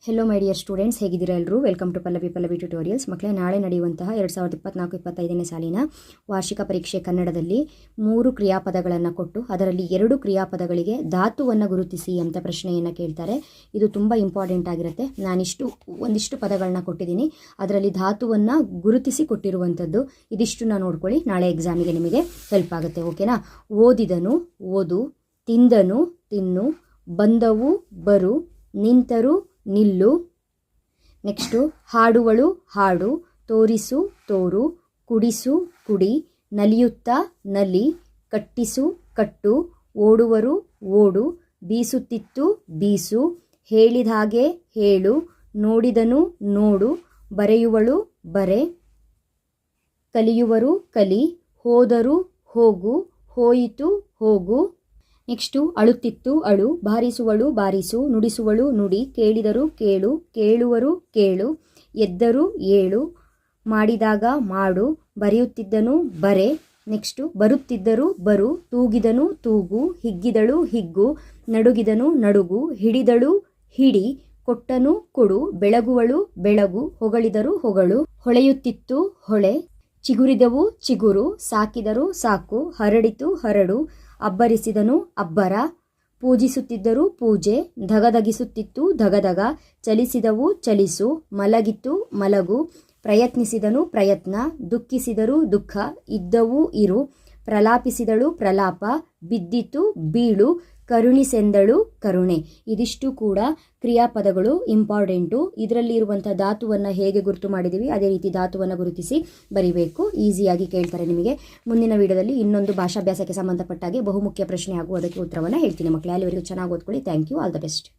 Hello my dear students, ಹೇಗಿದ್ದೀರಾ ಎಲ್ಲರೂ? Welcome to Pallavi tutorials. ಮಕ್ಕಳೇ, ನಾಳೆ ನಡೆಯುವಂತಹ 2024-25ನೇ ಸಾಲಿನ ವಾರ್ಷಿಕ ಪರೀಕ್ಷೆ ಕನ್ನಡದಲ್ಲಿ 3 ಕ್ರಿಯಾಪದಗಳನ್ನು ಕೊಟ್ಟು ಅದರಲ್ಲಿ 2 ಕ್ರಿಯಾಪದಗಳಿಗೆ ಧಾತುವನ್ನು ಗುರುತಿಸಿ ಅಂತ ಪ್ರಶ್ನೆಯನ್ನು ಕೇಳ್ತಾರೆ. ಇದು ತುಂಬ ಇಂಪಾರ್ಟೆಂಟ್ ಆಗಿರುತ್ತೆ. ಒಂದಿಷ್ಟು ಪದಗಳನ್ನ ಕೊಟ್ಟಿದ್ದೀನಿ, ಅದರಲ್ಲಿ ಧಾತುವನ್ನು ಗುರುತಿಸಿ ಕೊಟ್ಟಿರುವಂಥದ್ದು. ಇದಿಷ್ಟನ್ನ ನೋಡ್ಕೊಳ್ಳಿ, ನಾಳೆ ಎಕ್ಸಾಮಿಗೆ ನಿಮಗೆ ಹೆಲ್ಪ್ ಆಗುತ್ತೆ. ಓಕೆನಾ? ಓದಿದನು ಓದು, ತಿಂದನು ತಿನ್ನು, ಬಂದವು ಬರು, ನಿಂತರು ನಿಲ್ಲು. ನೆಕ್ಸ್ಟು ಹಾಡುವಳು ಹಾಡು, ತೋರಿಸು ತೋರು, ಕುಡಿಸು ಕುಡಿ, ನಲಿಯುತ್ತಾ ನಲಿ, ಕಟ್ಟಿಸು ಕಟ್ಟು, ಓಡುವರು ಓಡು, ಬೀಸುತ್ತಿತ್ತು ಬೀಸು, ಹೇಳಿದ ಹಾಗೆ ಹೇಳು, ನೋಡಿದನು ನೋಡು, ಬರೆಯುವಳು ಬರೆ, ಕಲಿಯುವರು ಕಲಿ, ಹೋದರು ಹೋಗು, ಹೋಯಿತು ಹೋಗು. ನೆಕ್ಸ್ಟು ಅಳುತ್ತಿತ್ತು ಅಳು, ಬಾರಿಸುವಳು ಬಾರಿಸು, ನುಡಿಸುವಳು ನುಡಿ, ಕೇಳಿದರು ಕೇಳು, ಕೇಳುವರು ಕೇಳು, ಎದ್ದರು ಏಳು, ಮಾಡಿದಾಗ ಮಾಡು, ಬರೆಯುತ್ತಿದ್ದನು ಬರೆ. ನೆಕ್ಸ್ಟು ಬರುತ್ತಿದ್ದರು ಬರು, ತೂಗಿದನು ತೂಗು, ಹಿಗ್ಗಿದಳು ಹಿಗ್ಗು, ನಡುಗಿದನು ನಡುಗು, ಹಿಡಿದಳು ಹಿಡಿ, ಕೊಟ್ಟನು ಕೊಡು, ಬೆಳಗುವಳು ಬೆಳಗು, ಹೊಗಳಿದರು ಹೊಗಳು, ಹೊಳೆಯುತ್ತಿತ್ತು ಹೊಳೆ, ಚಿಗುರಿದವು ಚಿಗುರು, ಸಾಕಿದರು ಸಾಕು, ಹರಡಿತು ಹರಡು, ಅಬ್ಬರಿಸಿದನು ಅಬ್ಬರ, ಪೂಜಿಸುತ್ತಿದ್ದರು ಪೂಜೆ, ಧಗಧಗಿಸುತ್ತಿತ್ತು ಧಗಧಗ, ಚಲಿಸಿದವು ಚಲಿಸು, ಮಲಗಿತು ಮಲಗು, ಪ್ರಯತ್ನಿಸಿದನು ಪ್ರಯತ್ನ, ದುಃಖಿಸಿದರು ದುಃಖ, ಇದ್ದವು ಇರು, ಪ್ರಲಾಪಿಸಿದಳು ಪ್ರಲಾಪ, ಬಿದ್ದಿತು ಬೀಳು, ಕರುಣಿಸೆಂದಳು ಕರುಣೆ. ಇದಿಷ್ಟು ಕೂಡ ಕ್ರಿಯಾಪದಗಳು ಇಂಪಾರ್ಟೆಂಟು. ಇದರಲ್ಲಿ ಇರುವಂಥ ಧಾತುವನ್ನು ಹೇಗೆ ಗುರುತು ಮಾಡಿದ್ದೀವಿ ಅದೇ ರೀತಿ ಧಾತುವನ್ನು ಗುರುತಿಸಿ ಬರಿಬೇಕು. ಈಸಿಯಾಗಿ ಕೇಳ್ತಾರೆ ನಿಮಗೆ. ಮುಂದಿನ ವಿಡಿಯೋದಲ್ಲಿ ಇನ್ನೊಂದು ಭಾಷಾಭ್ಯಾಸಕ್ಕೆ ಸಂಬಂಧಪಟ್ಟಾಗೆ ಬಹುಮುಖ್ಯ ಪ್ರಶ್ನೆ ಹಾಗೂ ಅದಕ್ಕೆ ಉತ್ತರವನ್ನು ಹೇಳ್ತೀನಿ ಮಕ್ಕಳೇ. ಅಲ್ಲಿವರೆಗೂ ಚೆನ್ನಾಗಿ ಓದ್ಕೊಳ್ಳಿ. Thank you. All the best.